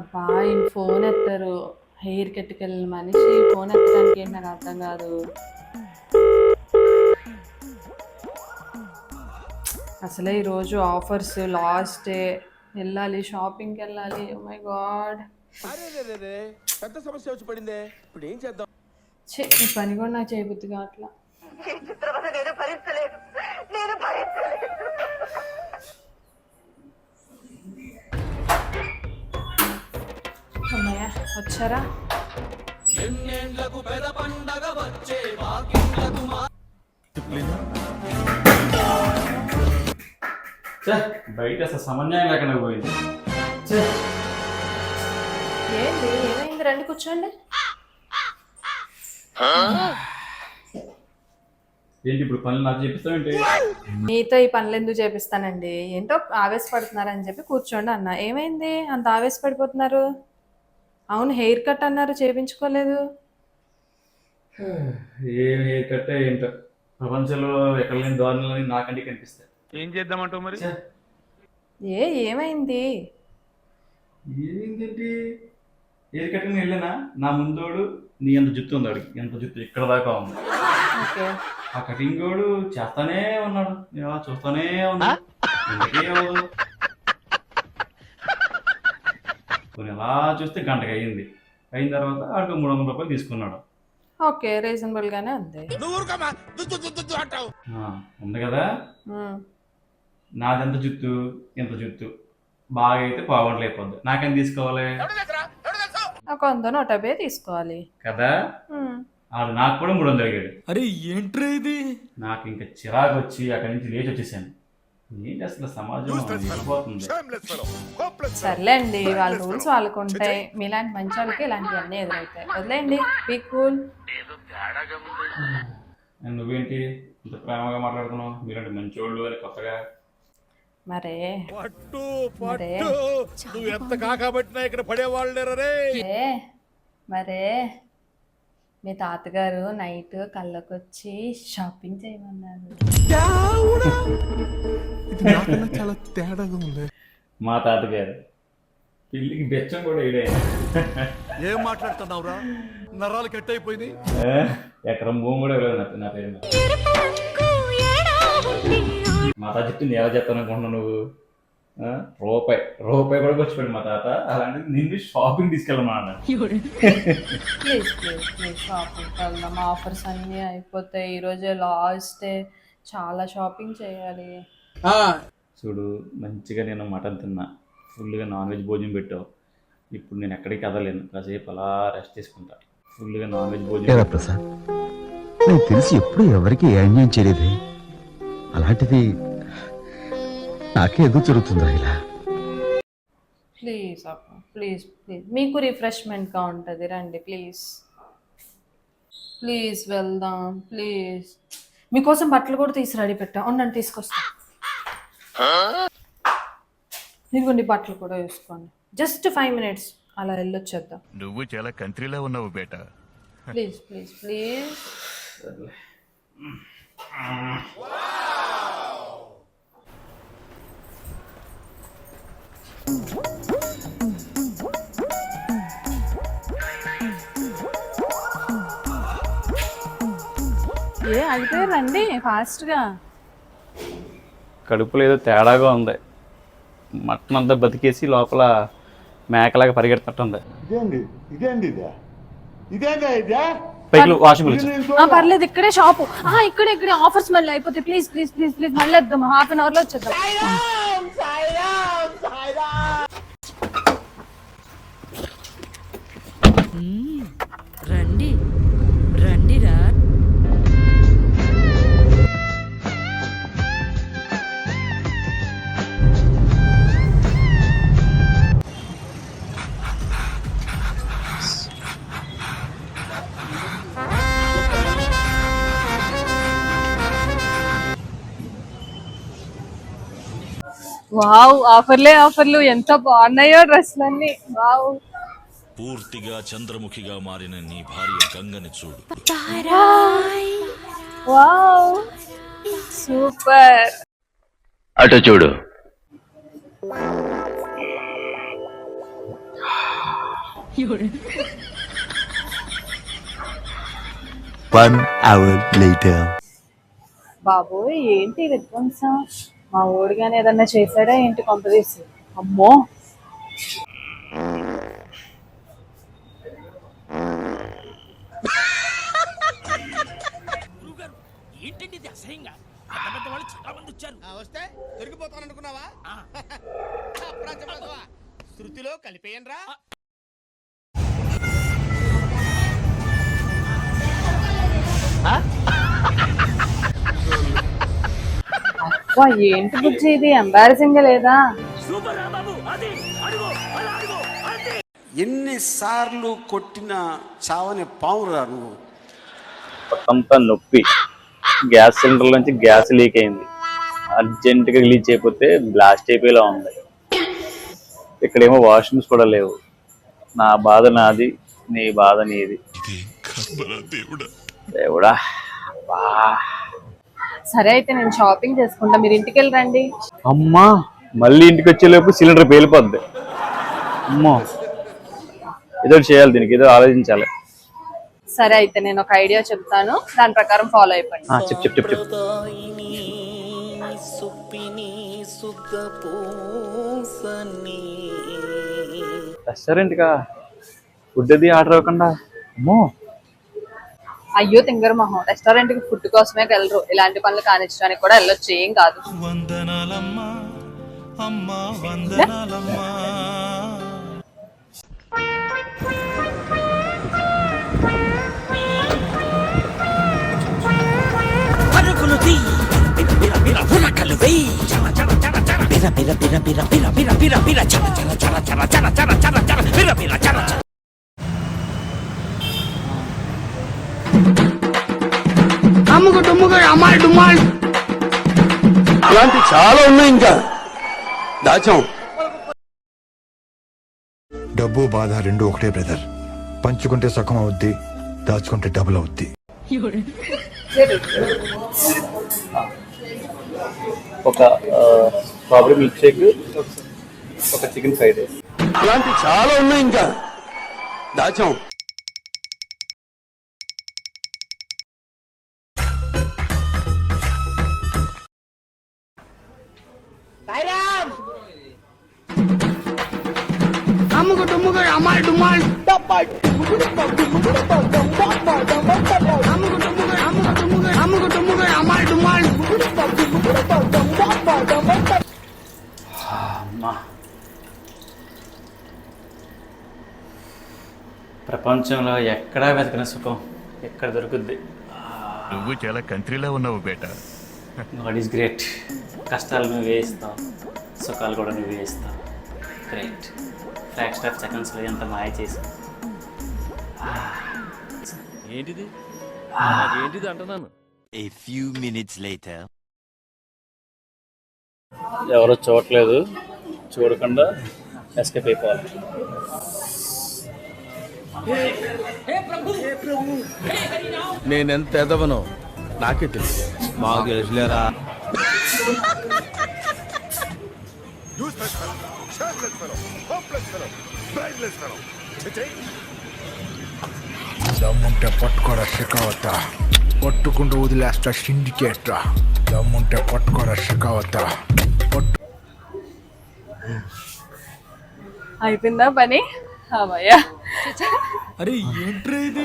అబ్బా! ఈయన phone ఎత్తరు. Hair కట్‌కెళ్ళిన మనిషి ఫోన్ ఎత్తడానికి ఏంటి నాకు అర్థం కాదు. అసలే ఈరోజు ఆఫర్స్ లాస్ట్ డే. ఎళ్ళాలి షాపింగ్‌కెళ్ళాలి. Oh my God! అరెరెరెరే! పెద్ద సమస్య వచ్చి పడిందే. ఇప్పుడేం చేద్దాం? ఛీ! ఈ పని కూడా నాకు చేయబుద్ధి కావట్లా. ఈ చిత్రవద నేను భరించలేను. నేను భరించలేను. అమ్మయ్య! వచ్చారా? ఛే! బయట అసలు సమన్యాయం లేకుండా పోయింది. ఛే! ఏంటి? ఏమైంది? రండి కూర్చోండి. ఏంటి ఇప్పుడు పనులు నాకు చెప్పిస్తావేంటి? మీతో ఈ పనులు ఎందుకు చేపిస్తానండి? ఏంటో ఆవేశపడుతున్నారని చెప్పి కూర్చోండి అన్నా. ఏమైంది? అంత ఆవేశపడిపోతున్నారు? అవును, హెయిర్ కట్ అన్నారు, చేపించుకోలేదు. ఏం హెయిర్ కట్ ఏంటో ప్రపంచంలో ఎక్కడ లేని దారుణాలని నాకంటే కనిపిస్తాయి. ఏం చేద్దామంటావు మరి? ఛే! ఏమైంది? ఏమైందేంటి? హెయిర్ కటింగ్ వెళ్ళానా నా ముందోడు నీ ఎంత జుత్తు ఉంది వాడికి, ఎంత జుత్తు ఇక్కడ దాకా ఉంది. ఓకే. ఆ కటింగ్ గోడు చేస్తానే ఉన్నాడు, నేను అలా చూస్తానే ఉన్నా. ఎందుకే అవ్వదు. కొన్ని అలా చూస్తే గంటకి అయ్యింది. అయిన తర్వాత ఆడికి 300 రూపాయలు తీసుకున్నాడు. ఓకే, రీజనబుల్ గానే ఉంది. ఉంది కదా. ఉమ్. నాదెంత జుత్తు, ఎంత జుత్తు బాగా అయితే పావుగంటలు అయిపోద్ది. నాకేం తీసుకోవాలి ఒక 100-150 తీసుకోవాలి కదా. ఉమ్. ఆడు నాకు కూడా 300 అడిగాడు. అరే ఏంట్రా ఇది? నాకు ఇంకా చిరాకు వచ్చి అక్కడి నుంచి లేచి వచ్చేసాను. ఏంటి అసలు సమాజం వెళ్ళిపోతుంది. సర్లేండి, వాళ్ళ రూల్స్ వాళ్ళకు ఉంటాయి. మీలాంటి మంచి వాళ్ళకి ఇలాంటివన్నీ ఎదురవుతాయి. వదిలేండి, బీ కూల్. నువ్వేంటి ఇంత ప్రేమగా మాట్లాడుతున్నావు? మీరంటే మంచోళ్ళు అని కొత్తగా. మరే పట్టు మరే నువ్వు ఎంత కాకబట్టినా ఇక్కడ పడేవాళ్ళు లేరే. ఏ, మరే మీ తాతగారు నైట్ కళ్ళకొచ్చి షాపింగ్ చేయమన్నారు. ఇది నాకన్నా చాలా తేడాగా ఉంది. మా తాతగారు పిల్లికి బెచ్చం కూడా వేయడే. ఏం మాట్లాడుతున్నావురా? నరాలు కట్ అయిపోయింది. ఎకరం భూమి కూడా ఇవ్వలేదు నా పేరు మీద. మా తాత చెప్పింది ఎలా చెప్తాను అనుకుంటున్నావు నువ్వు? రూపాయి రూపాయి కూడా వచ్చిపోయాడు మా తాత. అలాంటిది నిన్ను షాపింగ్ తీసుకెళ్ళమన్నాడు. ప్లీజ్ ప్లీజ్ ప్లీజ్ షాపింగ్కి వెళ్దాం. ఆఫర్స్ అన్నీ అయిపోతాయి. ఈరోజే లాస్ట్ డే, చాలా షాపింగ్ చేయాలి. చూడు, మంచిగా నేను మటన్ తిన్నా, ఫుల్గా నాన్ వెజ్ భోజనం పెట్టావు. ఇప్పుడు నేను ఎక్కడికి కదలేను, కాసేపు అలా రెస్ట్ తీసుకుంటా. ఫుల్గా నాన్ వెజ్ భోజనం. ప్రసాద్, నాకు తెలిసి ఎప్పుడు ఎవరికి ఏ అన్యాయం చేయలేదు. అలాంటిది నాకే ఎందుకు జరుగుతుందా ఇలా? ప్లీజ్ అక్క, ప్లీజ్ ప్లీజ్, మీకు రిఫ్రెష్మెంట్గా ఉంటుంది, రండి ప్లీజ్ ప్లీజ్ వెళ్దాం ప్లీజ్. మీకోసం బట్టలు కూడా తీసి రెడీ పెట్టా, ఉండండి తీసుకొస్తా. ఇదిగోండి బట్టలు కూడా వేసుకోండి. జస్ట్ 5 minutes అలా వెళ్ళొచ్చేద్దాం. నువ్వు చాలా కంట్రీలో ఉన్నావు బేట. Please please please. అయిపోయారు, రండి ఫాస్ట్గా. కడుపులో ఏదో తేడాగా ఉంది. మటన్ అంతా బతికేసి లోపల మేకలాగా పరిగెడుతుంటుంది. పైకి వాషింగ్ పర్లేదు, ఇక్కడే షాపు, ఇక్కడే ఆఫర్స్ మళ్ళీ అయిపోతాయి. ప్లీజ్ ప్లీజ్ ప్లీజ్ ప్లీజ్ మళ్ళీ వద్దాం, హాఫ్ అన్ అవర్లో వచ్చేద్దాం. రండి రండిరా. వావ్, ఆఫర్లు ఎంత బాగున్నాయో డ్రెస్లన్నీ. వావ్, పూర్తిగా చంద్రముఖిగా మారిన నీ భార్య గంగని చూడు. Wow, super. అటు చూడు. 1 hour later. బాబోయ్ ఏంటి విధ్వంసం, మా ఊరు కానీ ఏదన్నా చేశాడా ఏంటి కొంపదీసి. అమ్మో ఏంటండి ఇది అసహ్యంగా? పెద్ద పెద్ద వాళ్ళు చాలా మంది వచ్చారు. వస్తే దొరికిపోతాననుకున్నావా? శృతిలో కలిపేయండ్రా. అబ్బా ఏంటి బుజ్జి ఇది, ఎంబారసింగ్ లేదా? సూపర్ రా బాబు, అది అడుగు అలా అడుగు అంతే. ఎన్నిసార్లు కొట్టిన చావని పావురా నువ్వు. పొట్టంతా నొప్పి, గ్యాస్ సిలిండర్ నుంచి గ్యాస్ లీక్ అయింది, అర్జెంటుగా రిలీజ్ అయిపోతే బ్లాస్ట్ అయిపోయేలా ఉంది. ఇక్కడేమో వాష్రూమ్స్ కూడా లేవు. నా బాధ నాది, నీ బాధ నీది. దేవుడా బా. సరే అయితే నేను షాపింగ్ చేసుకుంటా, మీరు ఇంటికి వెళ్ళి రండి. అమ్మా మళ్ళీ ఇంటికి వచ్చేలోపు సిలిండర్ పేలిపోద్ది. అమ్మో ఏదో చేయాలి, దీనికి ఏదో ఆలోచించాలి. సరే అయితే నేను ఒక ఐడియా చెప్తాను, దాని ప్రకారం ఫాలో అయిపోండి. చెప్పు. రెస్టారెంట్గా ఫుడ్ అది ఆర్డర్ అవ్వకుండా. అమ్మో అయ్యో తింగర మొహం, రెస్టారెంట్ కి ఫుడ్ కోసమే వెళ్ళరు, ఇలాంటి పనులు కానిచ్చడానికి కూడా వెళ్ళొచ్చు, ఏం కాదు. పరుగులు తీ, బిర బిర ఉరకలు వేయి, చల చల చల చల, బిర బిర బిర బిర బిర బిర బిర బిర, చల చల చల చల చల చల చల చల, బిర బిర చల చల. అలాంటి చాలా ఉన్నాయి ఇంకా దాచాం. డబ్బు బాధ రెండు ఒకటే బ్రదర్. పంచుకుంటే సుఖం అవుద్ది, దాచుకుంటే డబుల్ అవుద్ది. ఒక స్ట్రాబెరీ మిల్క్ షేక్, ఒక చికెన్ ఫ్రైడ్ రైస్. అలాంటి చాలా ఉన్నాయి ఇంకా దాచాం. ప్రపంచంలో ఎక్కడా వెతకని సుఖం ఎక్కడ దొరుకుద్ది. నువ్వు చాలా కంట్రీలో ఉన్నావు బేటా. God is great. కష్టాలు నువ్వే ఇస్తావు, సుఖాలు కూడా నువ్వే ఇస్తావు. గ్రేట్. ఫ్రాక్షన్ ఆఫ్ సెకండ్స్లో ఎంత మాయ చేసి. ఏంటిది ఏంటిది అంటున్నాను. A few minutes later. ఎవరో చూడలేదు, చూడకుండా ఎస్కేప్ అయిపోవాలి. నేనెంత ఎదవనో నాకే తెలుసు. మాకు తెలుసులేరా. దమ్ముంటే పట్టుకోరా షికావత, పట్టుకుంటూ వదిలేస్తా సిండికేట్. దమ్ముంటే పట్టుకోరా షికావత. అయిపోయిందా పని? అమ్మయ్యా. అరే ఏంట్రా ఇది?